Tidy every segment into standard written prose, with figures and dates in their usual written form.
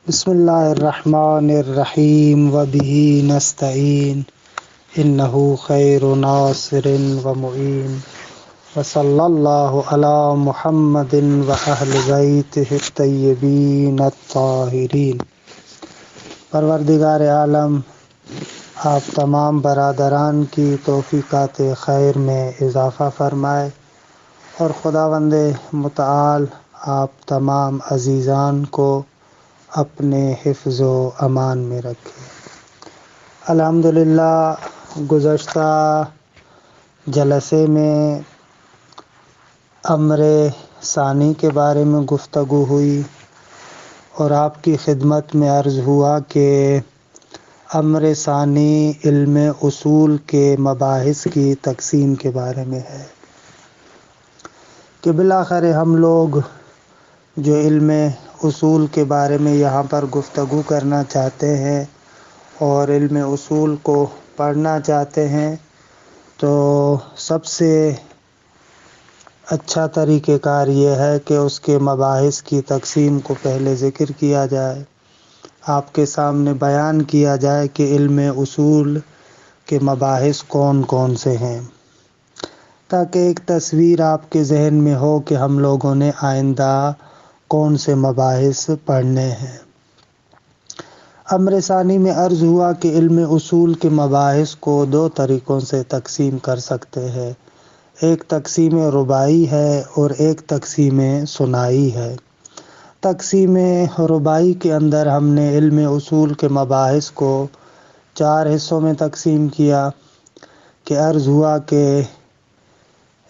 بسم اللہ الرحمن الرحیم وبہ نستعین انہ خیر ناصر و معین وصلی اللہ علی محمد واہل بیتہ الطیبین الطاہرین۔ پروردگار عالم آپ تمام برادران کی توفیقات خیر میں اضافہ فرمائے اور خداوند متعال آپ تمام عزیزان کو اپنے حفظ و امان میں رکھے۔ الحمدللہ گزشتہ جلسے میں امر ثانی کے بارے میں گفتگو ہوئی اور آپ کی خدمت میں عرض ہوا کہ امر ثانی علم اصول کے مباحث کی تقسیم کے بارے میں ہے کہ بالآخر ہم لوگ جو علم اصول کے بارے میں یہاں پر گفتگو کرنا چاہتے ہیں اور علم اصول کو پڑھنا چاہتے ہیں تو سب سے اچھا طریقہ کار یہ ہے کہ اس کے مباحث کی تقسیم کو پہلے ذکر کیا جائے، آپ کے سامنے بیان کیا جائے کہ علم اصول کے مباحث کون کون سے ہیں، تاکہ ایک تصویر آپ کے ذہن میں ہو کہ ہم لوگوں نے آئندہ کون سے مباحث پڑھنے ہیں۔ امر ثانی میں عرض ہوا کہ علم اصول کے مباحث کو دو طریقوں سے تقسیم کر سکتے ہیں، ایک تقسیم رباعی ہے اور ایک تقسیم ثنائی ہے۔ تقسیم رباعی کے اندر ہم نے علم اصول کے مباحث کو 4 حصوں میں تقسیم کیا کہ عرض ہوا کہ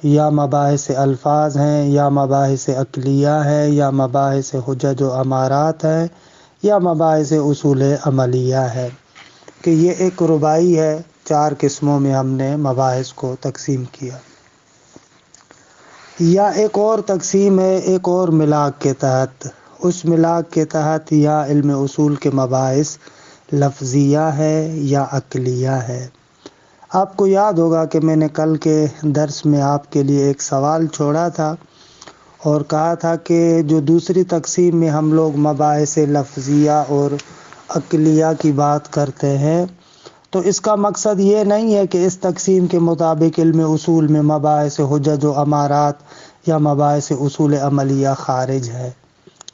یا مباحث الفاظ ہیں، یا مباحث عقلیہ ہے، یا مباحث حجج و امارات ہے، یا مباحث اصول عملیہ ہے، کہ یہ ایک رباعی ہے۔ 4 قسموں میں ہم نے مباحث کو تقسیم کیا۔ یا ایک اور تقسیم ہے ایک اور ملاک کے تحت، اس ملاک کے تحت یا علم اصول کے مباحث لفظیہ ہے یا عقلیہ ہے۔ آپ کو یاد ہوگا کہ میں نے کل کے درس میں آپ کے لیے ایک سوال چھوڑا تھا اور کہا تھا کہ جو دوسری تقسیم میں ہم لوگ مباحث لفظیہ اور عقلیہ کی بات کرتے ہیں تو اس کا مقصد یہ نہیں ہے کہ اس تقسیم کے مطابق علم اصول میں مباحث حجج و امارات یا مباحث اصول عملیہ خارج ہے،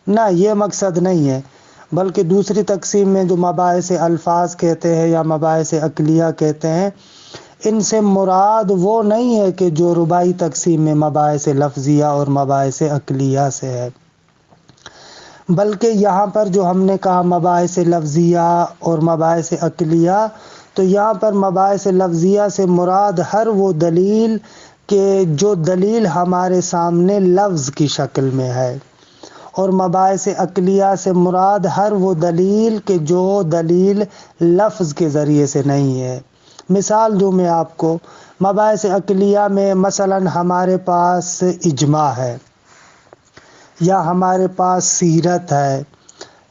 نہ، یہ مقصد نہیں ہے، بلکہ دوسری تقسیم میں جو مباحث الفاظ کہتے ہیں یا مباحث عقلیہ کہتے ہیں، ان سے مراد وہ نہیں ہے کہ جو رباعی تقسیم میں مباحث لفظیہ اور مباحث عقلیہ سے ہے، بلکہ یہاں پر جو ہم نے کہا مباحث لفظیہ اور مباحث عقلیہ، تو یہاں پر مباحث لفظیہ سے مراد ہر وہ دلیل کہ جو دلیل ہمارے سامنے لفظ کی شکل میں ہے، اور مباحث عقلیہ سے مراد ہر وہ دلیل کہ جو دلیل لفظ کے ذریعے سے نہیں ہے۔ مثال دوں میں آپ کو، مباحث عقلیہ میں مثلا ہمارے پاس اجماع ہے، یا ہمارے پاس سیرت ہے،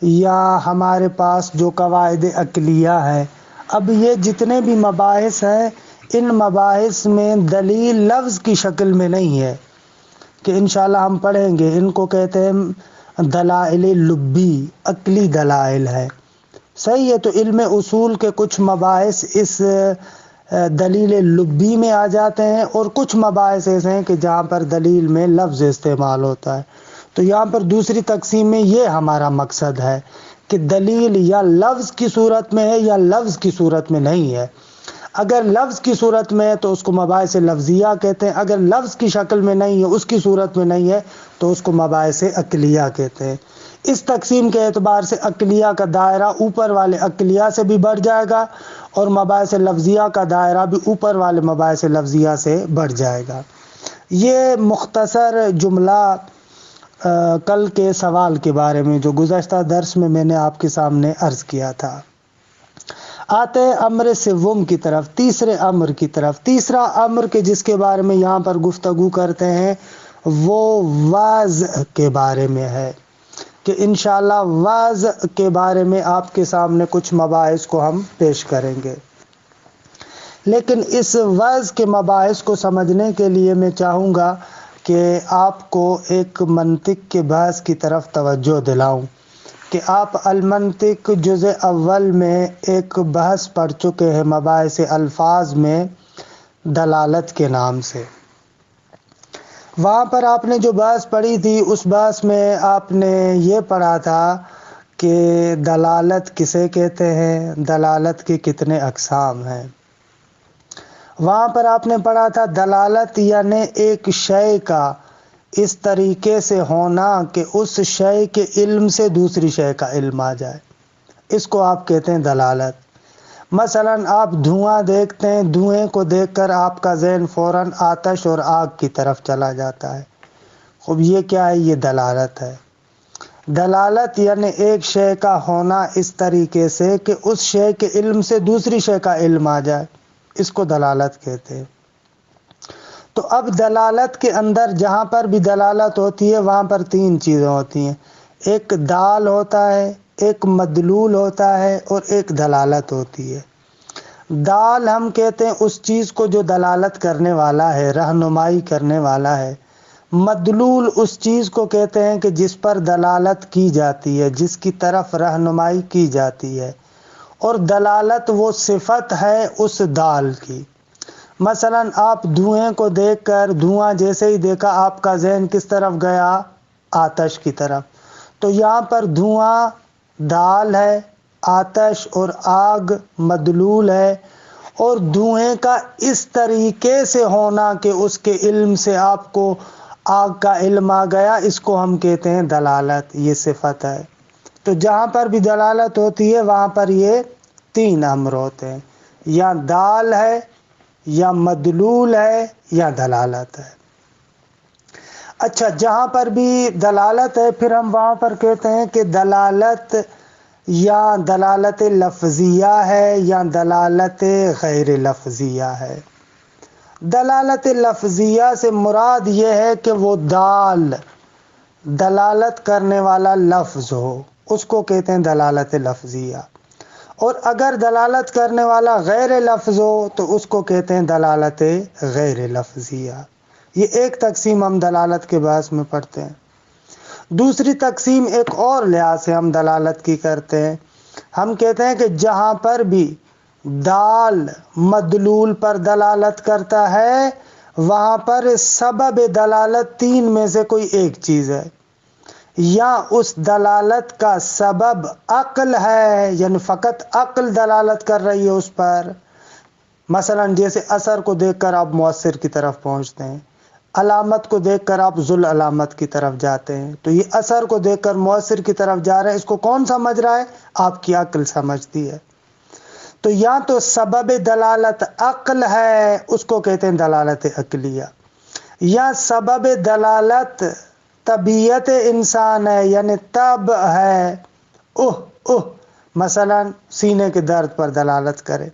یا ہمارے پاس جو قواعد عقلیہ ہے۔ اب یہ جتنے بھی مباحث ہیں، ان مباحث میں دلیل لفظ کی شکل میں نہیں ہے، کہ انشاءاللہ ہم پڑھیں گے، ان کو کہتے ہیں دلائل لبی، عقلی دلائل ہے، صحیح ہے۔ تو علم اصول کے کچھ مباحث اس دلیل لبی میں آ جاتے ہیں اور کچھ مباحث ایسے ہیں کہ جہاں پر دلیل میں لفظ استعمال ہوتا ہے۔ تو یہاں پر دوسری تقسیم میں یہ ہمارا مقصد ہے کہ دلیل یا لفظ کی صورت میں ہے یا لفظ کی صورت میں نہیں ہے۔ اگر لفظ کی صورت میں ہے تو اس کو مباحث لفظیہ کہتے ہیں، اگر لفظ کی شکل میں نہیں ہے، اس کی صورت میں نہیں ہے، تو اس کو مباحث عقلیہ کہتے ہیں۔ اس تقسیم کے اعتبار سے عقلیہ کا دائرہ اوپر والے عقلیہ سے بھی بڑھ جائے گا اور مباحث لفظیہ کا دائرہ بھی اوپر والے مباحث لفظیہ سے بڑھ جائے گا۔ یہ مختصر جملہ کل کے سوال کے بارے میں جو گزشتہ درس میں نے آپ کے سامنے عرض کیا تھا۔ آتے ہیں امر سوم کی طرف، تیسرے امر کی طرف۔ تیسرا امر کے جس کے بارے میں یہاں پر گفتگو کرتے ہیں وہ وعظ کے بارے میں ہے، کہ انشاءاللہ وعظ کے بارے میں آپ کے سامنے کچھ مباحث کو ہم پیش کریں گے۔ لیکن اس وعظ کے مباحث کو سمجھنے کے لیے میں چاہوں گا کہ آپ کو ایک منطق کے بحث کی طرف توجہ دلاؤں کہ آپ المنطق جزء اول میں ایک بحث پڑھ چکے ہیں مباحث الفاظ میں دلالت کے نام سے۔ وہاں پر آپ نے جو بحث پڑھی تھی اس بحث میں آپ نے یہ پڑھا تھا کہ دلالت کسے کہتے ہیں، دلالت کے کتنے اقسام ہیں۔ وہاں پر آپ نے پڑھا تھا دلالت یعنی ایک شے کا اس طریقے سے ہونا کہ اس شے کے علم سے دوسری شے کا علم آ جائے، اس کو آپ کہتے ہیں دلالت۔ مثلا آپ دھواں دیکھتے ہیں، دھوئیں کو دیکھ کر آپ کا ذہن فوراً آتش اور آگ کی طرف چلا جاتا ہے۔ خب یہ کیا ہے؟ یہ دلالت ہے۔ دلالت یعنی ایک شے کا ہونا اس طریقے سے کہ اس شے کے علم سے دوسری شے کا علم آ جائے، اس کو دلالت کہتے ہیں۔ تو اب دلالت کے اندر جہاں پر بھی دلالت ہوتی ہے وہاں پر تین چیزیں ہوتی ہیں، ایک دال ہوتا ہے، ایک مدلول ہوتا ہے اور ایک دلالت ہوتی ہے۔ دال ہم کہتے ہیں اس چیز کو جو دلالت کرنے والا ہے، رہنمائی کرنے والا ہے۔ مدلول اس چیز کو کہتے ہیں کہ جس پر دلالت کی جاتی ہے، جس کی طرف رہنمائی کی جاتی ہے، اور دلالت وہ صفت ہے اس دال کی۔ مثلا آپ دھوئیں کو دیکھ کر، دھواں جیسے ہی دیکھا آپ کا ذہن کس طرف گیا؟ آتش کی طرف۔ تو یہاں پر دھواں دال ہے، آتش اور آگ مدلول ہے، اور دھوئیں کا اس طریقے سے ہونا کہ اس کے علم سے آپ کو آگ کا علم آ گیا، اس کو ہم کہتے ہیں دلالت، یہ صفت ہے۔ تو جہاں پر بھی دلالت ہوتی ہے وہاں پر یہ تین امر ہوتے ہیں، یا دال ہے، یا مدلول ہے، یا دلالت ہے۔ اچھا، جہاں پر بھی دلالت ہے پھر ہم وہاں پر کہتے ہیں کہ دلالت یا دلالت لفظیہ ہے یا دلالت غیر لفظیہ ہے۔ دلالت لفظیہ سے مراد یہ ہے کہ وہ دلالت کرنے والا لفظ ہو، اس کو کہتے ہیں دلالت لفظیہ۔ اور اگر دلالت کرنے والا غیر لفظ ہو تو اس کو کہتے ہیں دلالت غیر لفظیہ۔ یہ ایک تقسیم ہم دلالت کے بحث میں پڑھتے ہیں۔ دوسری تقسیم ایک اور لحاظ سے ہم دلالت کی کرتے ہیں، ہم کہتے ہیں کہ جہاں پر بھی دال مدلول پر دلالت کرتا ہے وہاں پر سبب دلالت تین میں سے کوئی ایک چیز ہے، یا اس دلالت کا سبب عقل ہے، یعنی فقط عقل دلالت کر رہی ہے اس پر۔ مثلا جیسے اثر کو دیکھ کر آپ مؤثر کی طرف پہنچتے ہیں، علامت کو دیکھ کر آپ ذل علامت کی طرف جاتے ہیں، تو یہ اثر کو دیکھ کر مؤثر کی طرف جا رہے ہیں، اس کو کون سمجھ رہا ہے؟ آپ کی عقل سمجھتی ہے۔ تو یا تو سبب دلالت عقل ہے، اس کو کہتے ہیں دلالت عقلیہ، یا سبب دلالت طبیعت انسان ہے، یعنی طب ہے، مثلا سینے کے درد پر دلالت کرے،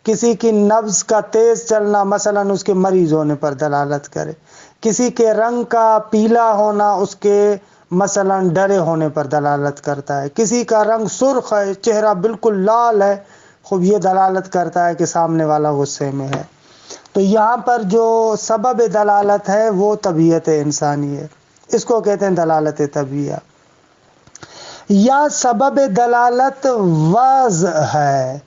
کسی کی نبض کا تیز چلنا مثلا اس کے مریض ہونے پر دلالت کرے، کسی کے رنگ کا پیلا ہونا اس کے مثلا ڈرے ہونے پر دلالت کرتا ہے، کسی کا رنگ سرخ ہے، چہرہ بالکل لال ہے، خوب یہ دلالت کرتا ہے کہ سامنے والا غصے میں ہے۔ تو یہاں پر جو سبب دلالت ہے وہ طبیعت انسانی ہے، اس کو کہتے ہیں دلالت طبیعہ۔ یا سبب دلالت وضع ہے،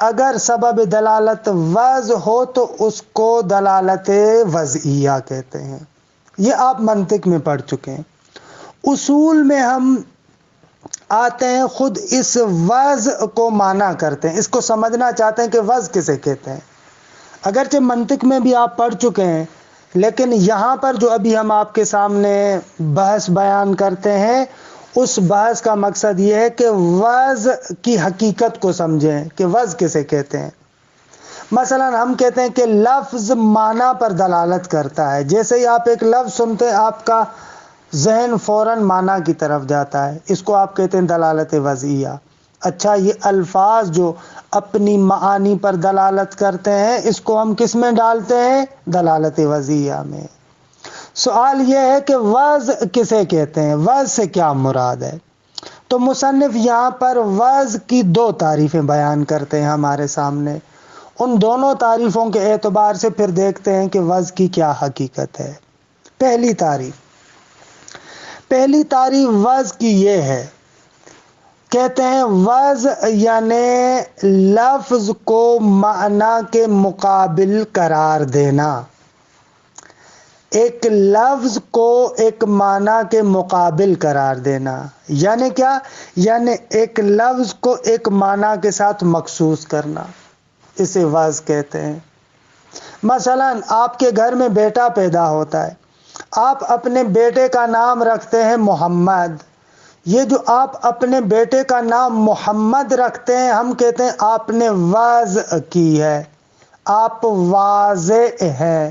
اگر سبب دلالت وضع ہو تو اس کو دلالت وضعیہ کہتے ہیں۔ یہ آپ منطق میں پڑھ چکے ہیں۔ اصول میں ہم آتے ہیں، خود اس وضع کو مانا کرتے ہیں، اس کو سمجھنا چاہتے ہیں کہ وضع کسے کہتے ہیں۔ اگرچہ منطق میں بھی آپ پڑھ چکے ہیں، لیکن یہاں پر جو ابھی ہم آپ کے سامنے بحث بیان کرتے ہیں اس بحث کا مقصد یہ ہے کہ وضع کی حقیقت کو سمجھیں کہ وضع کسے کہتے ہیں۔ مثلا ہم کہتے ہیں کہ لفظ معنی پر دلالت کرتا ہے، جیسے ہی آپ ایک لفظ سنتے ہیں آپ کا ذہن فوراً معنی کی طرف جاتا ہے، اس کو آپ کہتے ہیں دلالت وضعیہ۔ اچھا، یہ الفاظ جو اپنی معانی پر دلالت کرتے ہیں اس کو ہم کس میں ڈالتے ہیں؟ دلالت وضعیہ میں۔ سوال یہ ہے کہ وضع کسے کہتے ہیں، وضع سے کیا مراد ہے؟ تو مصنف یہاں پر وضع کی دو تعریفیں بیان کرتے ہیں ہمارے سامنے، ان دونوں تعریفوں کے اعتبار سے پھر دیکھتے ہیں کہ وضع کی کیا حقیقت ہے۔ پہلی تعریف، پہلی تعریف وضع کی یہ ہے، کہتے ہیں وضع یعنی لفظ کو معنی کے مقابل قرار دینا، ایک لفظ کو ایک معنی کے مقابل قرار دینا، یعنی کیا؟ یعنی ایک لفظ کو ایک معنی کے ساتھ مخصوص کرنا، اسے وضع کہتے ہیں۔ مثلا آپ کے گھر میں بیٹا پیدا ہوتا ہے، آپ اپنے بیٹے کا نام رکھتے ہیں محمد۔ یہ جو آپ اپنے بیٹے کا نام محمد رکھتے ہیں، ہم کہتے ہیں آپ نے وضع کی ہے، آپ واضع ہیں،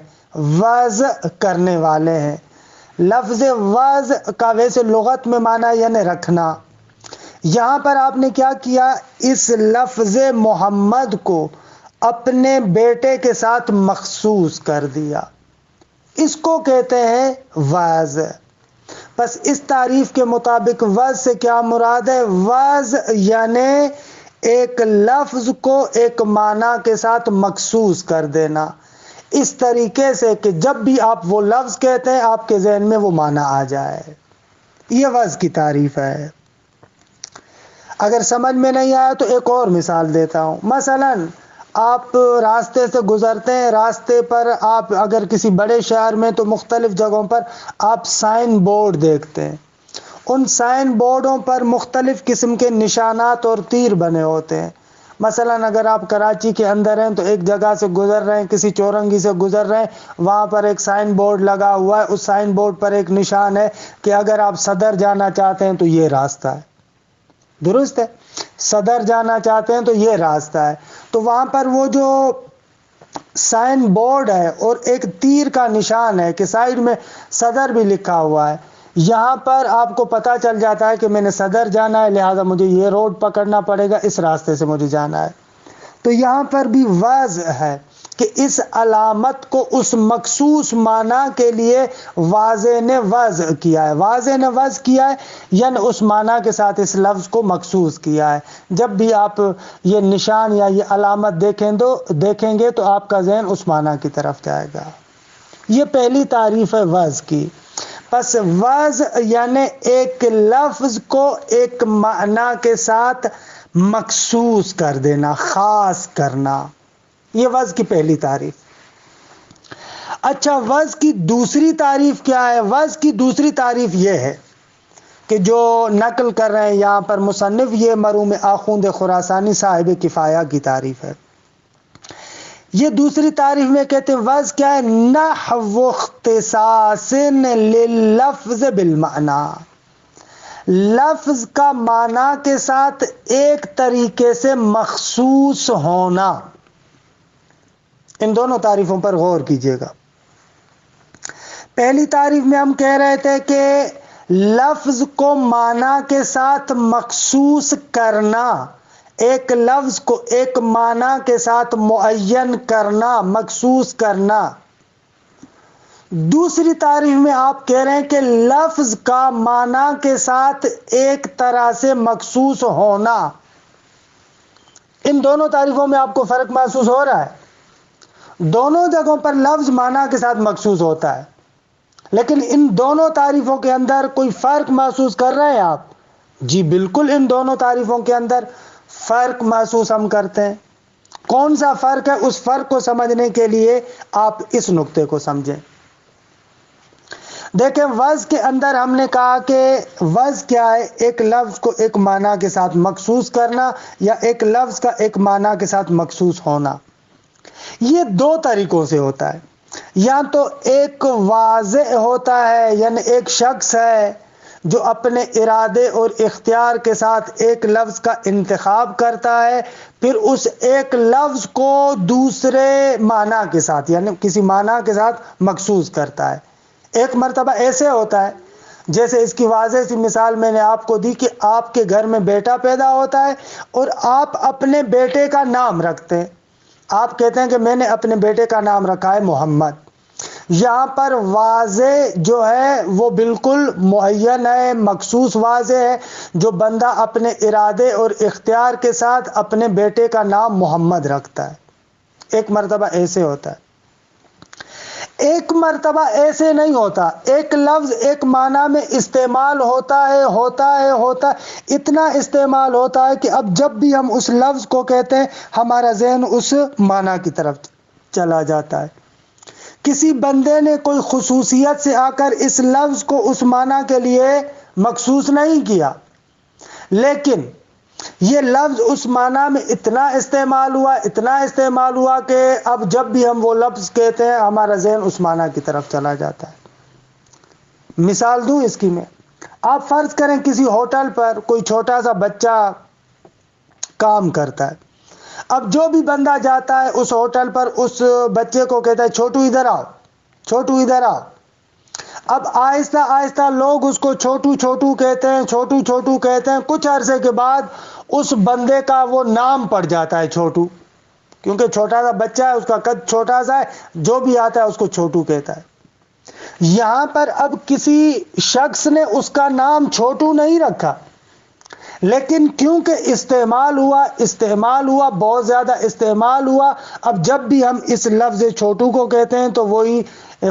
وضع کرنے والے ہیں۔ لفظ وضع کا ویسے لغت میں معنی یعنی رکھنا، یہاں پر آپ نے کیا کیا؟ اس لفظ محمد کو اپنے بیٹے کے ساتھ مخصوص کر دیا، اس کو کہتے ہیں وضع۔ بس اس تعریف کے مطابق وضع سے کیا مراد ہے؟ وضع یعنی ایک لفظ کو ایک معنی کے ساتھ مخصوص کر دینا، اس طریقے سے کہ جب بھی آپ وہ لفظ کہتے ہیں آپ کے ذہن میں وہ معنی آ جائے۔ یہ وضع کی تعریف ہے۔ اگر سمجھ میں نہیں آیا تو ایک اور مثال دیتا ہوں۔ مثلا آپ راستے سے گزرتے ہیں، راستے پر آپ اگر کسی بڑے شہر میں تو مختلف جگہوں پر آپ سائن بورڈ دیکھتے ہیں، ان سائن بورڈوں پر مختلف قسم کے نشانات اور تیر بنے ہوتے ہیں۔ مثلا اگر آپ کراچی کے اندر ہیں تو ایک جگہ سے گزر رہے ہیں، کسی چورنگی سے گزر رہے ہیں، وہاں پر ایک سائن بورڈ لگا ہوا ہے، اس سائن بورڈ پر ایک نشان ہے کہ اگر آپ صدر جانا چاہتے ہیں تو یہ راستہ ہے، درست ہے؟ صدر جانا چاہتے ہیں تو یہ راستہ ہے۔ تو وہاں پر وہ جو سائن بورڈ ہے اور ایک تیر کا نشان ہے کہ سائیڈ میں صدر بھی لکھا ہوا ہے، یہاں پر آپ کو پتا چل جاتا ہے کہ میں نے صدر جانا ہے، لہذا مجھے یہ روڈ پکڑنا پڑے گا، اس راستے سے مجھے جانا ہے۔ تو یہاں پر بھی وضع ہے کہ اس علامت کو اس مخصوص معنی کے لیے واضع نے وضع کیا ہے۔ واضع نے وضع کیا ہے یعنی اس معنی کے ساتھ اس لفظ کو مخصوص کیا ہے۔ جب بھی آپ یہ نشان یا یہ علامت دیکھیں گے تو آپ کا ذہن اس معنی کی طرف جائے گا۔ یہ پہلی تعریف ہے وضع کی۔ پس وضع یعنی ایک لفظ کو ایک معنی کے ساتھ مخصوص کر دینا، خاص کرنا، یہ وضع کی پہلی تعریف۔ اچھا، وضع کی دوسری تعریف کیا ہے؟ وضع کی دوسری تعریف یہ ہے کہ جو نقل کر رہے ہیں یہاں پر مصنف، یہ مرحوم آخوند خراسانی صاحب کفایہ کی تعریف ہے۔ یہ دوسری تعریف میں کہتے ہیں وضع کیا ہے؟ نحو اختصاص لللفظ بالمعنی، لفظ کا معنی کے ساتھ ایک طریقے سے مخصوص ہونا۔ ان دونوں تعریفوں پر غور کیجئے گا۔ پہلی تعریف میں ہم کہہ رہے تھے کہ لفظ کو معنی کے ساتھ مخصوص کرنا، ایک لفظ کو ایک معنی کے ساتھ معین کرنا، مخصوص کرنا۔ دوسری تعریف میں آپ کہہ رہے ہیں کہ لفظ کا معنی کے ساتھ ایک طرح سے مخصوص ہونا۔ ان دونوں تعریفوں میں آپ کو فرق محسوس ہو رہا ہے؟ دونوں جگہوں پر لفظ معنی کے ساتھ مخصوص ہوتا ہے، لیکن ان دونوں تعریفوں کے اندر کوئی فرق محسوس کر رہے ہیں آپ؟ جی بالکل، ان دونوں تعریفوں کے اندر فرق محسوس ہم کرتے ہیں۔ کون سا فرق ہے؟ اس فرق کو سمجھنے کے لیے آپ اس نقطے کو سمجھیں۔ دیکھیں، وضع کے اندر ہم نے کہا کہ وضع کیا ہے؟ ایک لفظ کو ایک معنی کے ساتھ مخصوص کرنا یا ایک لفظ کا ایک معنی کے ساتھ مخصوص ہونا۔ یہ دو طریقوں سے ہوتا ہے۔ یا تو ایک واضع ہوتا ہے، یعنی ایک شخص ہے جو اپنے ارادے اور اختیار کے ساتھ ایک لفظ کا انتخاب کرتا ہے، پھر اس ایک لفظ کو دوسرے معنی کے ساتھ یعنی کسی معنی کے ساتھ مخصوص کرتا ہے۔ ایک مرتبہ ایسے ہوتا ہے، جیسے اس کی واضح سی مثال میں نے آپ کو دی کہ آپ کے گھر میں بیٹا پیدا ہوتا ہے اور آپ اپنے بیٹے کا نام رکھتے ہیں۔ آپ کہتے ہیں کہ میں نے اپنے بیٹے کا نام رکھا ہے محمد۔ یہاں پر واضح جو ہے وہ بالکل معین ہے، مخصوص واضح ہے، جو بندہ اپنے ارادے اور اختیار کے ساتھ اپنے بیٹے کا نام محمد رکھتا ہے۔ ایک مرتبہ ایسے ہوتا ہے۔ ایک مرتبہ ایسے نہیں ہوتا، ایک لفظ ایک معنی میں استعمال ہوتا ہے، اتنا استعمال ہوتا ہے کہ اب جب بھی ہم اس لفظ کو کہتے ہیں ہمارا ذہن اس معنی کی طرف چلا جاتا ہے۔ کسی بندے نے کوئی خصوصیت سے آ کر اس لفظ کو اس معنی کے لیے مخصوص نہیں کیا، لیکن یہ لفظ اس معنی میں اتنا استعمال ہوا کہ اب جب بھی ہم وہ لفظ کہتے ہیں ہمارا ذہن اس معنی کی طرف چلا جاتا ہے۔ مثال دوں اس کی میں، آپ فرض کریں کسی ہوٹل پر کوئی چھوٹا سا بچہ کام کرتا ہے، اب جو بھی بندہ جاتا ہے اس ہوٹل پر اس بچے کو کہتا ہے چھوٹو ادھر آؤ، چھوٹو ادھر آؤ۔ اب آہستہ آہستہ لوگ اس کو چھوٹو چھوٹو کہتے ہیں، کچھ عرصے کے بعد اس بندے کا وہ نام پڑ جاتا ہے چھوٹو، کیونکہ چھوٹا سا بچہ ہے، اس کا قد چھوٹا سا ہے، جو بھی آتا ہے اس کو چھوٹو کہتا ہے۔ یہاں پر اب کسی شخص نے اس کا نام چھوٹو نہیں رکھا، لیکن کیونکہ استعمال ہوا، بہت زیادہ استعمال ہوا، اب جب بھی ہم اس لفظ چھوٹو کو کہتے ہیں تو وہی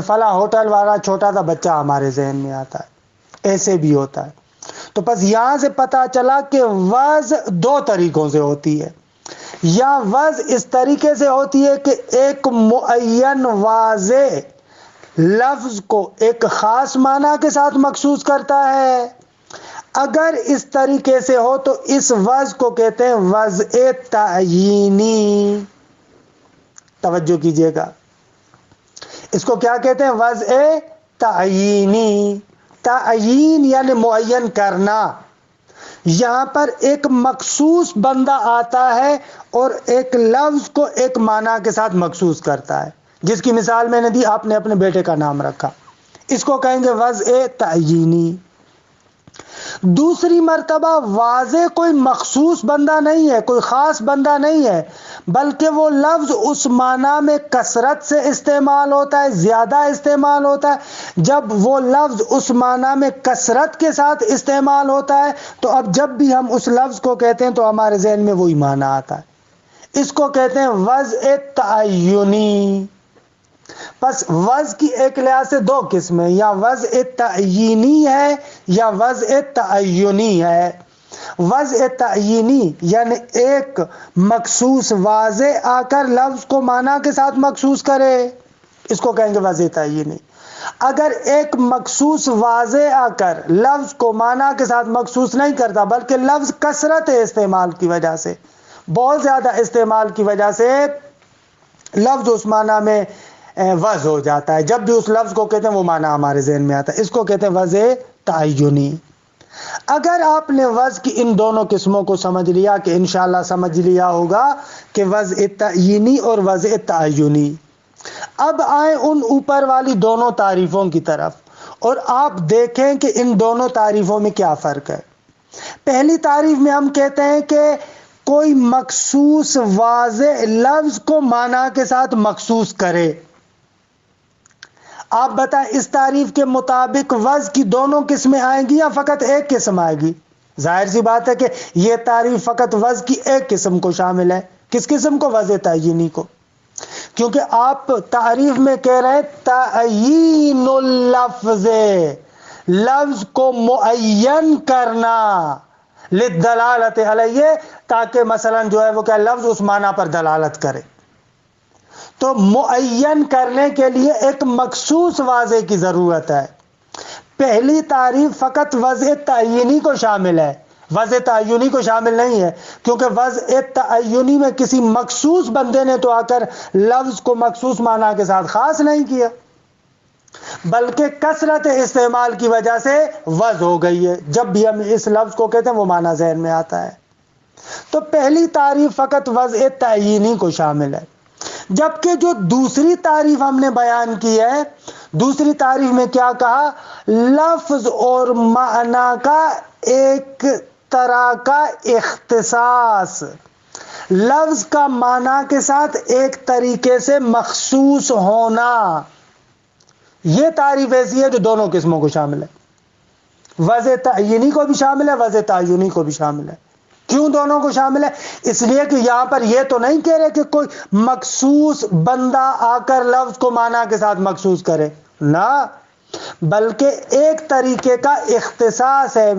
فلاں ہوٹل والا چھوٹا سا بچہ ہمارے ذہن میں آتا ہے۔ ایسے بھی ہوتا ہے۔ تو بس یہاں سے پتا چلا کہ وضع دو طریقوں سے ہوتی ہے، یا وضع اس طریقے سے ہوتی ہے کہ ایک معین واضح لفظ کو ایک خاص معنی کے ساتھ مخصوص کرتا ہے۔ اگر اس طریقے سے ہو تو اس وضع کو کہتے ہیں وضع تعیینی۔ توجہ کیجئے گا، اس کو کیا کہتے ہیں؟ وضع تعیینی۔ تعیین یعنی معین کرنا۔ یہاں پر ایک مخصوص بندہ آتا ہے اور ایک لفظ کو ایک معنی کے ساتھ مخصوص کرتا ہے، جس کی مثال میں نے دی، آپ نے اپنے بیٹے کا نام رکھا، اس کو کہیں گے وضع تعیینی۔ دوسری مرتبہ واضح کوئی مخصوص بندہ نہیں ہے، کوئی خاص بندہ نہیں ہے، بلکہ وہ لفظ اس معنی میں کثرت سے استعمال ہوتا ہے، زیادہ استعمال ہوتا ہے۔ جب وہ لفظ اس معنی میں کثرت کے ساتھ استعمال ہوتا ہے تو اب جب بھی ہم اس لفظ کو کہتے ہیں تو ہمارے ذہن میں وہی معنی آتا ہے۔ اس کو کہتے ہیں وضع تعینی۔ پس وضع کی ایک لحاظ سے دو قسمیں، یا وضع تعینی ہے یا وضع تعینی ہے۔ وضع تعینی یعنی ایک مخصوص واضح آ کر لفظ کو معنی کے ساتھ مخصوص کرے، اس کو کہیں گے وضع تعینی۔ اگر ایک مخصوص واضح آ کر لفظ کو معنی کے ساتھ مخصوص نہیں کرتا، بلکہ لفظ کثرت استعمال کی وجہ سے، بہت زیادہ استعمال کی وجہ سے لفظ اس معنی میں وضع ہو جاتا ہے، جب بھی اس لفظ کو کہتے ہیں وہ معنی ہمارے ذہن میں آتا ہے، اس کو کہتے ہیں وضع تعینی۔ اگر آپ نے وضع کی ان دونوں قسموں کو سمجھ لیا، کہ انشاءاللہ سمجھ لیا ہوگا کہ وضع تعینی اور وضع تعینی، اب آئیں ان اوپر والی دونوں تعریفوں کی طرف اور آپ دیکھیں کہ ان دونوں تعریفوں میں کیا فرق ہے۔ پہلی تعریف میں ہم کہتے ہیں کہ کوئی مخصوص واضح لفظ کو معنی کے ساتھ مخصوص کرے۔ آپ بتائیں اس تعریف کے مطابق وضع کی دونوں قسمیں آئیں گی یا فقط ایک قسم آئے گی؟ ظاہر سی بات ہے کہ یہ تعریف فقط وضع کی ایک قسم کو شامل ہے۔ کس قسم کو؟ وضع تعینی کو، کیونکہ آپ تعریف میں کہہ رہے ہیں تعیین اللفظ، لفظ کو معین کرنا، للدلالت علیہ، تاکہ مثلا جو ہے وہ کیا لفظ اس معنی پر دلالت کرے۔ تو معین کرنے کے لیے ایک مخصوص واضح کی ضرورت ہے۔ پہلی تعریف فقط وضع تعینی کو شامل ہے، وضع تعینی کو شامل نہیں ہے، کیونکہ وضع تعینی میں کسی مخصوص بندے نے تو آ کر لفظ کو مخصوص معنی کے ساتھ خاص نہیں کیا، بلکہ کثرت استعمال کی وجہ سے وضع ہو گئی ہے، جب بھی ہم اس لفظ کو کہتے ہیں وہ معنی ذہن میں آتا ہے۔ تو پہلی تعریف فقط وضع تعینی کو شامل ہے، جبکہ جو دوسری تعریف ہم نے بیان کی ہے، دوسری تعریف میں کیا کہا؟ لفظ اور معنی کا ایک طرح کا اختصاص، لفظ کا معنی کے ساتھ ایک طریقے سے مخصوص ہونا، یہ تعریف ایسی ہے جو دونوں قسموں کو شامل ہے، وضع تعینی کو بھی شامل ہے، وضع تعینی کو بھی شامل ہے۔ کیوں دونوں کو شامل ہے؟ اس لیے کہ یہاں پر یہ تو نہیں کہہ رہے کہ کوئی مخصوص بندہ آ کر لفظ کو معنی کے ساتھ مخصوص کرے، نہ، بلکہ ایک طریقے کا اختصاص ہے،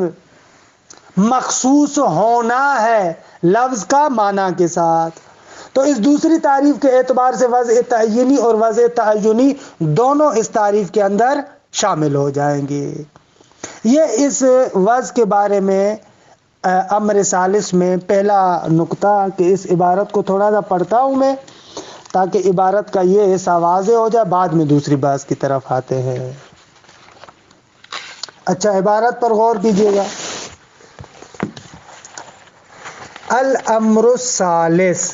مخصوص ہونا ہے لفظ کا معنی کے ساتھ۔ تو اس دوسری تعریف کے اعتبار سے وضع تعینی اور وضع تعینی دونوں اس تعریف کے اندر شامل ہو جائیں گے۔ یہ اس وضع کے بارے میں امر ثالث میں پہلا نقطہ کہ اس عبارت کو تھوڑا سا پڑھتا ہوں میں تاکہ عبارت کا یہ حصہ واضح ہو جائے، بعد میں دوسری بحث کی طرف آتے ہیں۔ اچھا، عبارت پر غور کیجیے گا۔ الامر الثالث،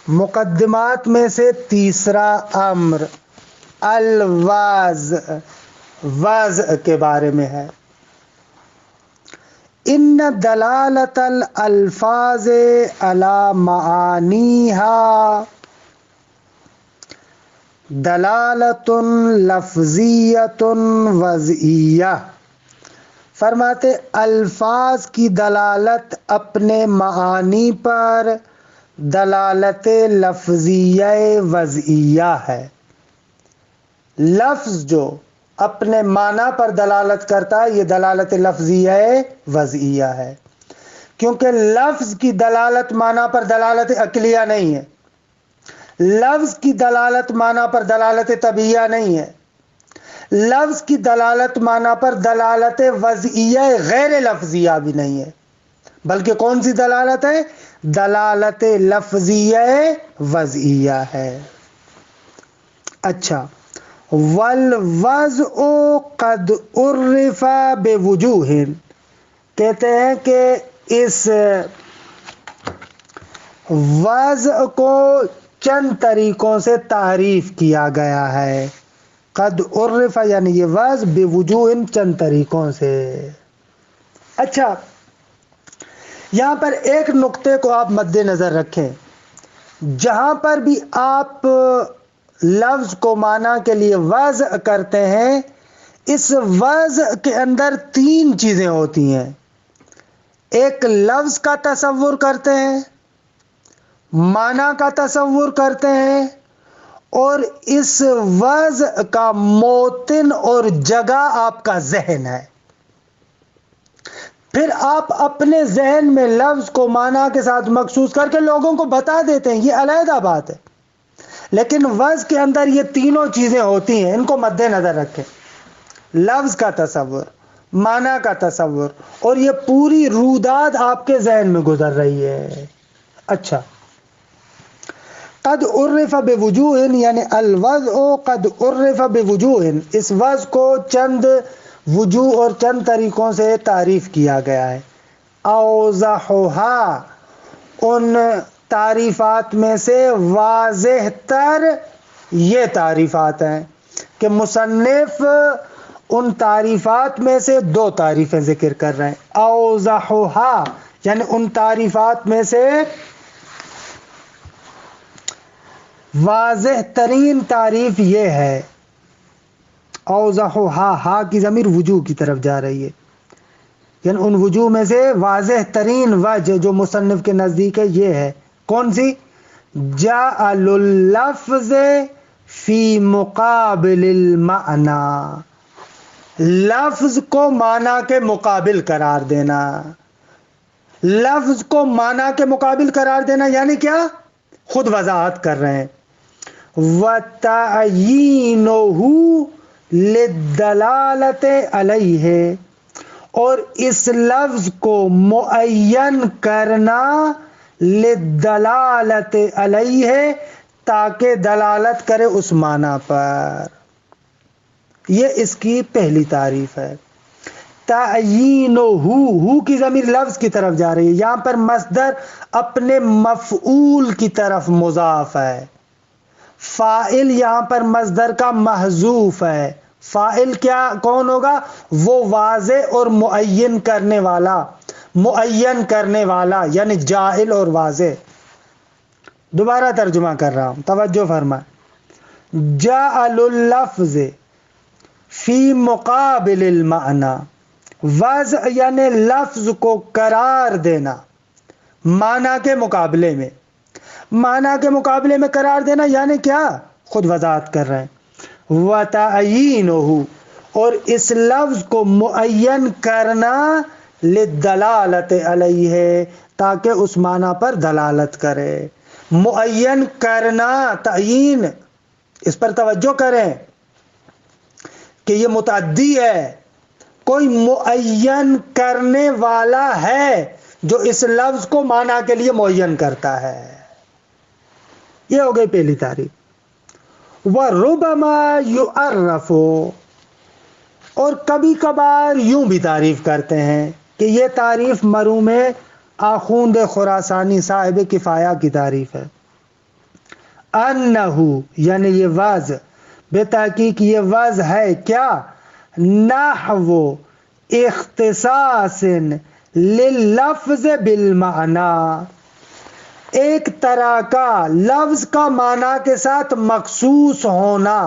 مقدمات میں سے تیسرا امر الوضع، وضع کے بارے میں ہے۔ ان دلالت الالفاظ علی معانیها دلالت لفظیت وضعیہ، فرماتے الفاظ کی دلالت اپنے معانی پر دلالت لفظیہ وضعیہ ہے۔ لفظ جو اپنے معنی پر دلالت کرتا ہے یہ دلالت لفظیہ وضعیہ ہے، کیونکہ لفظ کی دلالت معنی پر دلالت عقلیہ نہیں ہے، لفظ کی دلالت معنی پر دلالت طبیعیہ نہیں ہے، لفظ کی دلالت معنی پر دلالت وضعیہ غیر لفظیہ بھی نہیں ہے، بلکہ کون سی دلالت ہے؟ دلالت لفظیہ وضعیہ ہے۔ اچھا، والوضع قد عرف بوجوہ، کہتے ہیں کہ اس وضع کو چند طریقوں سے تعریف کیا گیا ہے۔ قد عرف یعنی یہ وضع بوجوہ، چند طریقوں سے۔ اچھا، یہاں پر ایک نقطے کو آپ مد نظر رکھیں، جہاں پر بھی آپ لفظ کو معنی کے لیے وضع کرتے ہیں، اس وضع کے اندر تین چیزیں ہوتی ہیں۔ ایک لفظ کا تصور کرتے ہیں، معنی کا تصور کرتے ہیں، اور اس وضع کا موطن اور جگہ آپ کا ذہن ہے۔ پھر آپ اپنے ذہن میں لفظ کو معنی کے ساتھ مخصوص کر کے لوگوں کو بتا دیتے ہیں، یہ علیحدہ بات ہے، لیکن وضع کے اندر یہ تینوں چیزیں ہوتی ہیں، ان کو مد نظر رکھیں۔ لفظ کا تصور، معنی کا تصور، اور یہ پوری رویداد آپ کے ذہن میں گزر رہی ہے۔ اچھا، قد عرف بوجوہ یعنی الوضع قد عرف بوجوہ، اس وضع کو چند وجوہ اور چند طریقوں سے تعریف کیا گیا ہے۔ اوضحھا، ان تعریفات میں سے واضح تر یہ تعریفات ہیں کہ مصنف ان تعریفات میں سے دو تعریفیں ذکر کر رہے ہیں۔ اوضحھا یعنی ان تعریفات میں سے واضح ترین تعریف یہ ہے۔ اوضحھا، ہا کی ضمیر وجوہ کی طرف جا رہی ہے، یعنی ان وجوہ میں سے واضح ترین وجہ جو مصنف کے نزدیک ہے یہ ہے۔ کون سی؟ جعل اللفظ فی مقابل المعنی، لفظ کو معنی کے مقابل قرار دینا۔ لفظ کو معنی کے مقابل قرار دینا یعنی کیا؟ خود وضاحت کر رہے ہیں۔ وَتَعْیِینُهُ لِلدَّلَالَةِ عَلَیْهِ، اور اس لفظ کو معین کرنا لِلدَّلَالَةِ عَلَیْهِ، تاکہ دلالت کرے اس معنی پر۔ یہ اس کی پہلی تعریف ہے۔ تعیینُہ، ہو کی ضمیر لفظ کی طرف جا رہی ہے، یہاں پر مصدر اپنے مفعول کی طرف مضاف ہے، فاعل یہاں پر مصدر کا محذوف ہے۔ فاعل کیا کون ہوگا؟ وہ واضح اور معین کرنے والا، معین کرنے والا یعنی جاعل اور واضح۔ دوبارہ ترجمہ کر رہا ہوں، توجہ فرمائیں۔ جعل اللفظ فی مقابل المعنی، وضع یعنی لفظ کو قرار دینا معنی کے مقابلے میں. معنی کے مقابلے میں قرار دینا یعنی کیا؟ خود وضاحت کر رہے ہیں. وَتَعْيِينُهُ، اور اس لفظ کو معین کرنا، لِلدَّلَالَةِ عَلَيْهِ، تاکہ اس معنی پر دلالت کرے. معین کرنا، تعیین، اس پر توجہ کریں کہ یہ متعدی ہے. کوئی معین کرنے والا ہے جو اس لفظ کو معنی کے لیے معین کرتا ہے. یہ ہو گئی پہلی تعریف. وَرُبَمَا يُعَرَّفُ، اور کبھی کبھار یوں بھی تعریف کرتے ہیں کہ یہ تعریف مرحوم آخوند خراسانی صاحب کفایہ کی تعریف ہے. انہو، یعنی یہ وضع، بے تحقیق یہ وضع ہے کیا؟ نحو اختصاص لللفظ بالمعنی، ایک طرح کا لفظ کا معنی کے ساتھ مخصوص ہونا.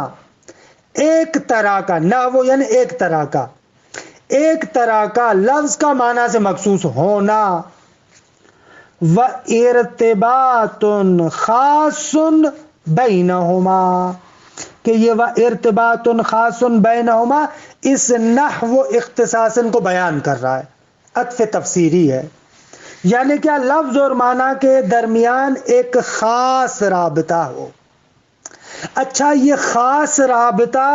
ایک طرح کا، نحو یعنی ایک طرح کا، ایک طرح کا لفظ کا معنی سے مخصوص ہونا. وَإِرْتِبَاطٌ خَاصٌ بَيْنَهُمَا، کہ یہ وَإِرْتِبَاطٌ خَاصٌ بَيْنَهُمَا اس نحو اختصاص کو بیان کر رہا ہے. عطف تفسیری ہے، یعنی کیا؟ لفظ اور معنی کے درمیان ایک خاص رابطہ ہو. اچھا، یہ خاص رابطہ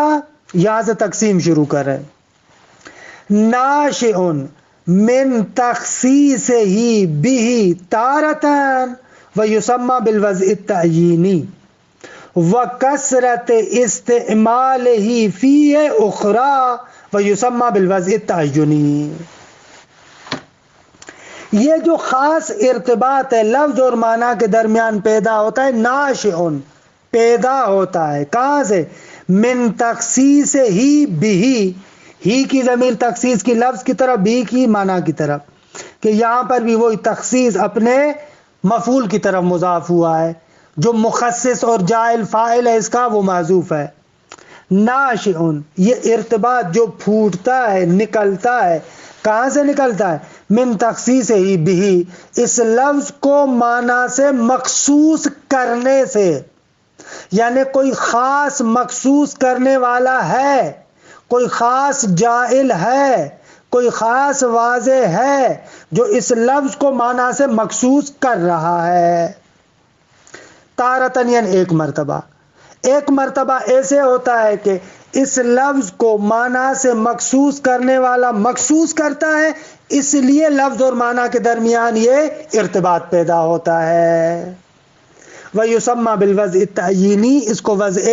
یہاں سے تقسیم شروع کریں. ناشئ من تخصیصہ بہ تارتاً ویسمى بالوضع التعیینی وکثرت استعمالہ فیہ اخری ویسمى بالوضع التعینی. یہ جو خاص ارتباط ہے لفظ اور معنی کے درمیان پیدا ہوتا ہے، ناشئن، پیدا ہوتا ہے کہاں سے؟ من تخصیص ہی بھی، ہی کی ضمیر تخصیص کی لفظ کی طرف، بھی کی معنی کی طرف، کہ یہاں پر بھی وہی تخصیص اپنے مفعول کی طرف مضاف ہوا ہے. جو مخصص اور جاعل فاعل ہے اس کا وہ محذوف ہے. ناشئن، یہ ارتباط جو پھوٹتا ہے، نکلتا ہے، کہاں سے نکلتا ہے؟ من تخصیص ہی بھی، اس لفظ کو معنی سے مخصوص کرنے سے. یعنی کوئی خاص مخصوص کرنے والا ہے، کوئی خاص جاعل ہے، کوئی خاص واضح ہے جو اس لفظ کو معنی سے مخصوص کر رہا ہے. تارتن یعنی ایک مرتبہ. ایک مرتبہ ایسے ہوتا ہے کہ اس لفظ کو معنی سے مخصوص کرنے والا مخصوص کرتا ہے، اس لیے لفظ اور معنی کے درمیان یہ ارتباط پیدا ہوتا ہے. وَيُسَمَّى بِالْوَضْعِ التَّعْيِينِي، اس کو وضع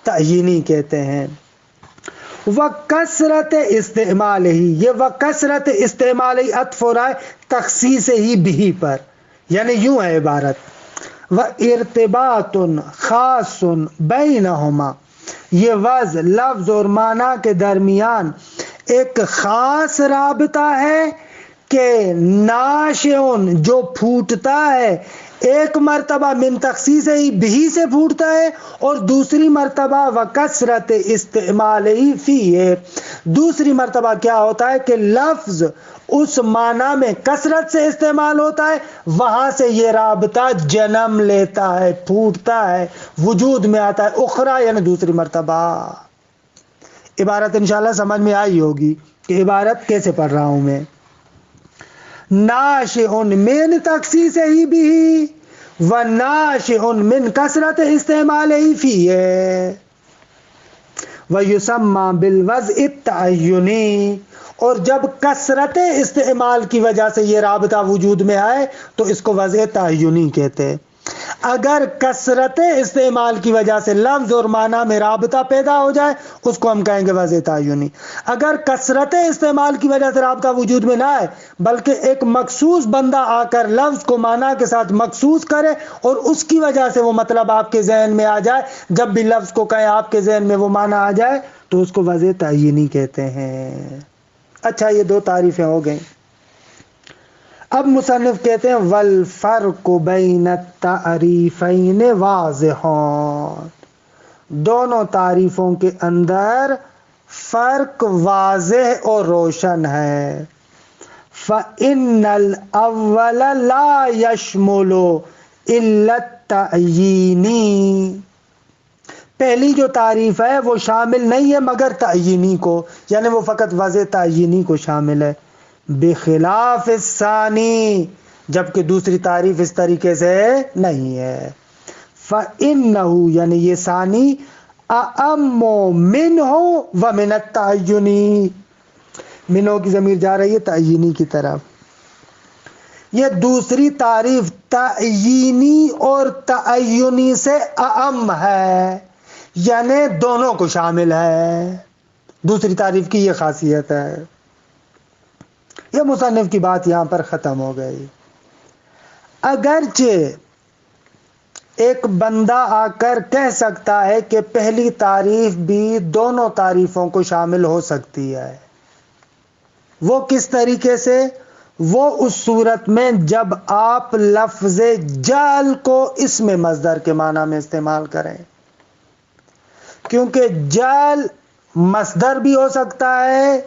تعیینی کہتے ہیں. وَكَثْرَةِ اسْتِعْمَالِهِ، یہ وَكَثْرَةِ اسْتِعْمَالِهِ عطف ہو رہا ہے تخصیص ہی بھی پر، یعنی یوں ہے عبارت. وَإِرْتِبَاطٌ خَاصٌ بَيْنَهُمَا، یہ وضع لفظ اور معنی کے درمیان ایک خاص رابطہ ہے کہ ناشئن جو پھوٹتا ہے، ایک مرتبہ من تخصیص ہی بھی سے پھوٹتا ہے، اور دوسری مرتبہ وکثرت استعمال ہی فیہ، دوسری مرتبہ کیا ہوتا ہے کہ لفظ اس معنی میں کثرت سے استعمال ہوتا ہے، وہاں سے یہ رابطہ جنم لیتا ہے، پھوٹتا ہے، وجود میں آتا ہے. اخرى یعنی دوسری مرتبہ. عبارت انشاءاللہ سمجھ میں آئی ہوگی کہ عبارت کیسے پڑھ رہا ہوں میں. ناشئ من تخصیص ہی بھی و ناشئ من کثرت استعمال ہی فیہ ویسمى بالوضع التعینی، اور جب کثرت استعمال کی وجہ سے یہ رابطہ وجود میں آئے تو اس کو وضع تعینی کہتے ہیں. اگر کثرت استعمال کی وجہ سے لفظ اور معنی میں رابطہ پیدا ہو جائے اس کو ہم کہیں گے وضع تعینی. اگر کثرت استعمال کی وجہ سے رابطہ وجود میں نہ آئے بلکہ ایک مخصوص بندہ آ کر لفظ کو معنی کے ساتھ مخصوص کرے اور اس کی وجہ سے وہ مطلب آپ کے ذہن میں آ جائے، جب بھی لفظ کو کہیں آپ کے ذہن میں وہ معنی آ جائے تو اس کو وضع تعینی کہتے ہیں. اچھا، یہ دو تعریفیں ہو گئیں. اب مصنف کہتے ہیں والفرق بین التعریفین واضح، دونوں تعریفوں کے اندر فرق واضح اور روشن ہے. فَإِنَّ الْأَوَّلَ لَا يَشْمُلُ إِلَّا التَّعْيِينِ، پہلی جو تعریف ہے وہ شامل نہیں ہے مگر تعینی کو، یعنی وہ فقط وضع تعینی کو شامل ہے. بخلاف الثانی، جبکہ دوسری تعریف اس طریقے سے نہیں ہے. فَإِنَّهُ، یعنی یہ ثانی، أَأَمُّ مِنْهُ وَمِنَ التَّعَيُّنِ، منو کی ضمیر جا رہی ہے تعینی کی طرف. یہ دوسری تعریف تعینی اور تعینی سے اعم ہے، یعنی دونوں کو شامل ہے. دوسری تعریف کی یہ خاصیت ہے. یہ مصنف کی بات یہاں پر ختم ہو گئی. اگرچہ ایک بندہ آ کر کہہ سکتا ہے کہ پہلی تعریف بھی دونوں تعریفوں کو شامل ہو سکتی ہے. وہ کس طریقے سے؟ وہ اس صورت میں جب آپ لفظ جعل کو اسم مصدر کے معنی میں استعمال کریں، کیونکہ جعل مصدر بھی ہو سکتا ہے،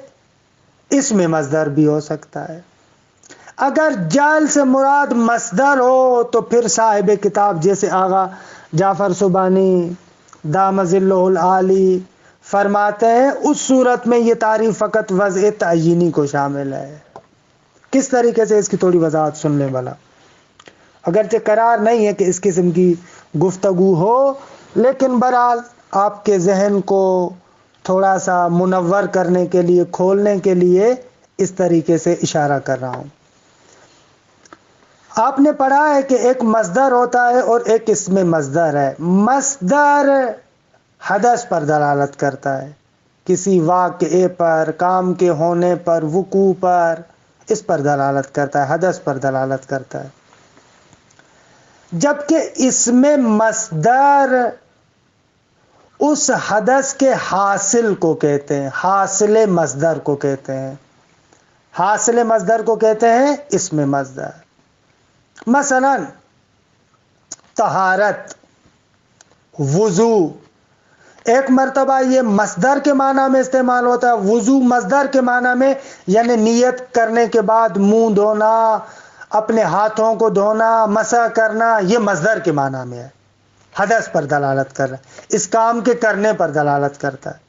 اسم مصدر بھی ہو سکتا ہے. اگر جعل سے مراد مصدر ہو تو پھر صاحب کتاب جیسے آغا جعفر سبحانی دام ظلہ العالی فرماتے ہیں، اس صورت میں یہ تعریف فقط وضع تعینی کو شامل ہے. کس طریقے سے؟ اس کی تھوڑی وضاحت سن لیں بھلا. اگرچہ قرار نہیں ہے کہ اس قسم کی گفتگو ہو، لیکن بہرحال آپ کے ذہن کو تھوڑا سا منور کرنے کے لیے، کھولنے کے لیے اس طریقے سے اشارہ کر رہا ہوں. آپ نے پڑھا ہے کہ ایک مصدر ہوتا ہے اور ایک اسم مصدر ہے. مصدر حدث پر دلالت کرتا ہے، کسی واقعے پر، کام کے ہونے پر، وقوع پر، اس پر دلالت کرتا ہے، حدث پر دلالت کرتا ہے. جبکہ اسم مصدر اس حدث کے حاصل کو کہتے ہیں، حاصل مصدر کو کہتے ہیں. حاصل مصدر کو کہتے ہیں اسم مصدر. مثلا طہارت، وضو، ایک مرتبہ یہ مصدر کے معنی میں استعمال ہوتا ہے، وضو مصدر کے معنی میں، یعنی نیت کرنے کے بعد منہ دھونا، اپنے ہاتھوں کو دھونا، مسح کرنا، یہ مصدر کے معنی میں ہے، حدث پر دلالت کر رہا ہے، اس کام کے کرنے پر دلالت کرتا ہے.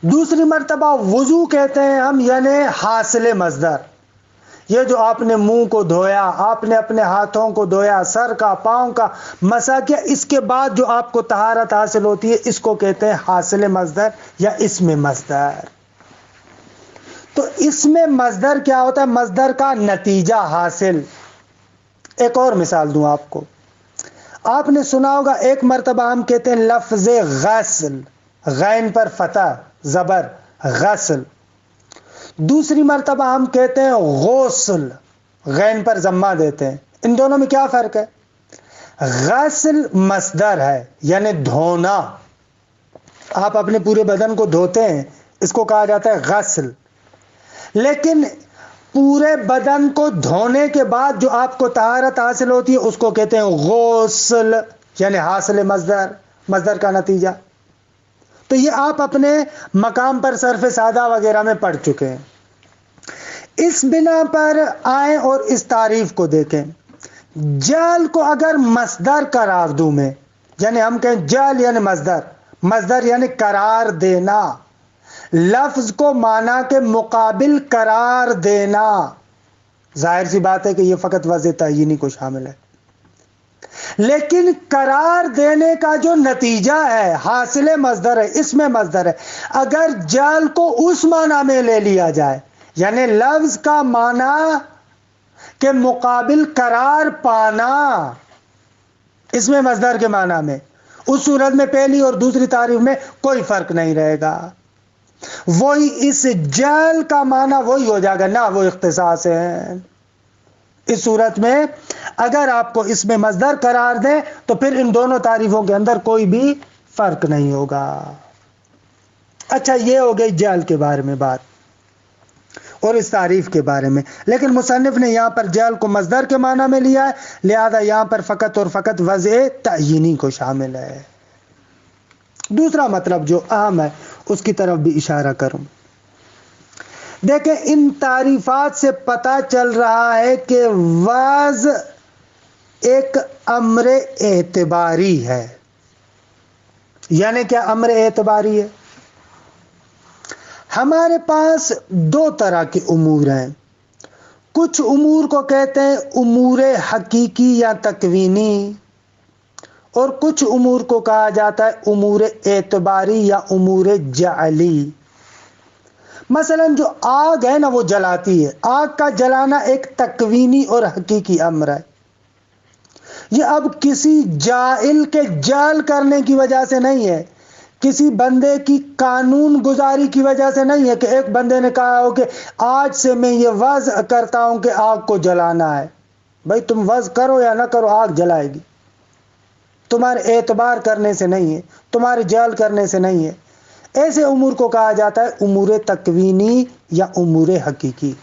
دوسری مرتبہ وضو کہتے ہیں ہم، یعنی حاصل مصدر، یہ جو آپ نے منہ کو دھویا، آپ نے اپنے ہاتھوں کو دھویا، سر کا، پاؤں کا مسح کیا، اس کے بعد جو آپ کو طہارت حاصل ہوتی ہے، اس کو کہتے ہیں حاصل مصدر یا اسم مصدر. تو اسم مصدر کیا ہوتا ہے؟ مصدر کا نتیجہ حاصل. ایک اور مثال دوں آپ کو. آپ نے سنا ہوگا ایک مرتبہ ہم کہتے ہیں لفظ غسل، غین پر فتح زبر، غسل. دوسری مرتبہ ہم کہتے ہیں غسل، غین پر ضمہ دیتے ہیں. ان دونوں میں کیا فرق ہے؟ غسل مصدر ہے، یعنی دھونا، آپ اپنے پورے بدن کو دھوتے ہیں، اس کو کہا جاتا ہے غسل. لیکن پورے بدن کو دھونے کے بعد جو آپ کو طہارت حاصل ہوتی ہے، اس کو کہتے ہیں غسل، یعنی حاصل مصدر، مصدر کا نتیجہ. تو یہ آپ اپنے مقام پر صرف سادہ وغیرہ میں پڑھ چکے ہیں. اس بنا پر آئیں اور اس تعریف کو دیکھیں. جعل کو اگر مصدر قرار دوں میں، یعنی ہم کہیں جعل یعنی مصدر، مصدر یعنی قرار دینا، لفظ کو معنی کے مقابل قرار دینا، ظاہر سی بات ہے کہ یہ فقط وضع تعینی کو شامل ہے. لیکن قرار دینے کا جو نتیجہ ہے، حاصل مصدر ہے، اسم مصدر ہے. اگر جعل کو اس معنی میں لے لیا جائے، یعنی لفظ کا معنی کے مقابل قرار پانا اسم مصدر کے معنی میں، اس صورت میں پہلی اور دوسری تعریف میں کوئی فرق نہیں رہے گا. وہی اس جعل کا معنی وہی ہو جائے گا، نہ وہ اختصاص ہے. اس صورت میں اگر آپ کو اس میں مصدر قرار دیں تو پھر ان دونوں تعریفوں کے اندر کوئی بھی فرق نہیں ہوگا. اچھا، یہ ہو گئی جعل کے بارے میں بات اور اس تعریف کے بارے میں. لیکن مصنف نے یہاں پر جعل کو مصدر کے معنی میں لیا ہے، لہذا یہاں پر فقط اور فقط وضع تعینی کو شامل ہے. دوسرا مطلب جو اہم ہے اس کی طرف بھی اشارہ کروں. دیکھیں ان تعریفات سے پتہ چل رہا ہے کہ وعظ ایک امر اعتباری ہے. یعنی کیا امر اعتباری ہے؟ ہمارے پاس دو طرح کے امور ہیں. کچھ امور کو کہتے ہیں امور حقیقی یا تکوینی، اور کچھ امور کو کہا جاتا ہے امور اعتباری یا امور جعلی. مثلا جو آگ ہے نا وہ جلاتی ہے، آگ کا جلانا ایک تکوینی اور حقیقی امر ہے. یہ اب کسی جاہل کے جہل کرنے کی وجہ سے نہیں ہے، کسی بندے کی قانون گزاری کی وجہ سے نہیں ہے کہ ایک بندے نے کہا ہو کہ آج سے میں یہ وضع کرتا ہوں کہ آگ کو جلانا ہے. بھائی تم وضع کرو یا نہ کرو، آگ جلائے گی. تمہارے اعتبار کرنے سے نہیں ہے، تمہارے جہل کرنے سے نہیں ہے. ایسے امور کو کہا جاتا ہے امور تکوینی یا امور حقیقی.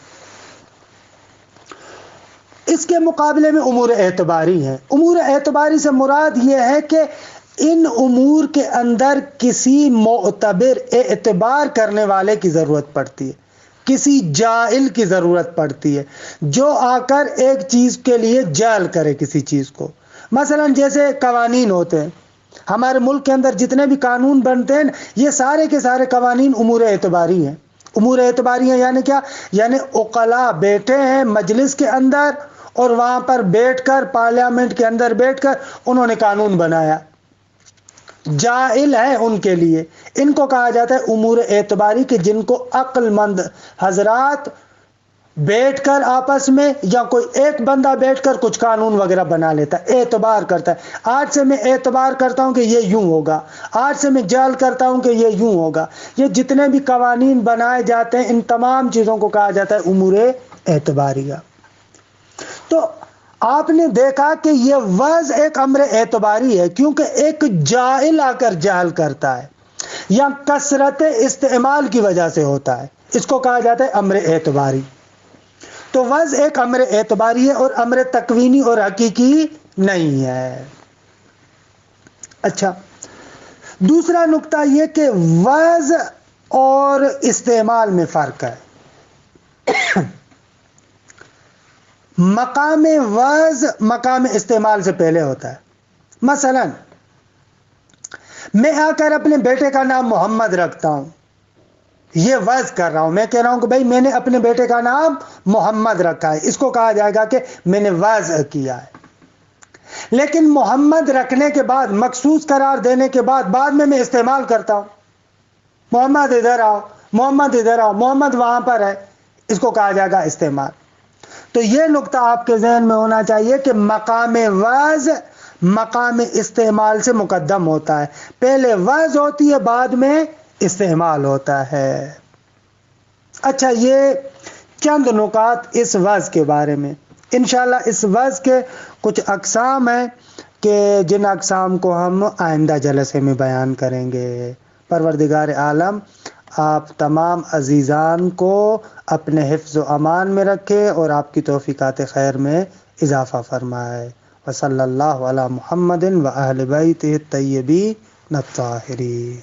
اس کے مقابلے میں امور اعتباری ہیں. امور اعتباری سے مراد یہ ہے کہ ان امور کے اندر کسی معتبر اعتبار کرنے والے کی ضرورت پڑتی ہے، کسی جاہل کی ضرورت پڑتی ہے جو آ کر ایک چیز کے لیے جعل کرے کسی چیز کو. مثلا جیسے قوانین ہوتے ہیں ہمارے ملک کے اندر، جتنے بھی قانون بنتے ہیں یہ سارے کے سارے قوانین امور اعتباری ہیں. امور اعتباری ہیں یعنی کیا؟ یعنی عقلاء بیٹھے ہیں مجلس کے اندر اور وہاں پر بیٹھ کر، پارلیمنٹ کے اندر بیٹھ کر انہوں نے قانون بنایا. جاہل ہے ان کے لیے، ان کو کہا جاتا ہے امور اعتباری، کہ جن کو عقل مند حضرات بیٹھ کر آپس میں یا کوئی ایک بندہ بیٹھ کر کچھ قانون وغیرہ بنا لیتا ہے، اعتبار کرتا ہے. آج سے میں اعتبار کرتا ہوں کہ یہ یوں ہوگا، آج سے میں جعل کرتا ہوں کہ یہ یوں ہوگا. یہ جتنے بھی قوانین بنائے جاتے ہیں ان تمام چیزوں کو کہا جاتا ہے امور اعتباریہ. تو آپ نے دیکھا کہ یہ وضع ایک امر اعتباری ہے، کیونکہ ایک جاہل آ کر جہل کرتا ہے یا کثرت استعمال کی وجہ سے ہوتا ہے، اس کو کہا جاتا ہے امر اعتباری. تو وضع ایک امر اعتباری ہے اور امر تکوینی اور حقیقی نہیں ہے. اچھا، دوسرا نقطہ یہ کہ وضع اور استعمال میں فرق ہے. مقام وضع مقام استعمال سے پہلے ہوتا ہے. مثلا میں آ کر اپنے بیٹے کا نام محمد رکھتا ہوں، یہ وضع کر رہا ہوں، میں کہہ رہا ہوں کہ بھائی میں نے اپنے بیٹے کا نام محمد رکھا ہے، اس کو کہا جائے گا کہ میں نے وضع کیا ہے. لیکن محمد رکھنے کے بعد، مخصوص قرار دینے کے بعد میں استعمال کرتا ہوں، محمد ادھر آؤ، محمد ادھر آؤ، محمد وہاں پر ہے، اس کو کہا جائے گا استعمال. تو یہ نقطہ آپ کے ذہن میں ہونا چاہیے کہ مقام وضع مقام استعمال سے مقدم ہوتا ہے، پہلے وضع ہوتی ہے بعد میں استعمال ہوتا ہے. اچھا، یہ چند نکات اس وضع کے بارے میں. انشاءاللہ اس وضع کے کچھ اقسام ہیں کہ جن اقسام کو ہم آئندہ جلسے میں بیان کریں گے. پروردگار عالم آپ تمام عزیزان کو اپنے حفظ و امان میں رکھے اور آپ کی توفیقات خیر میں اضافہ فرمائے. وصلی اللہ علی محمد و اہل بیتہ الطیبین الطاہرین.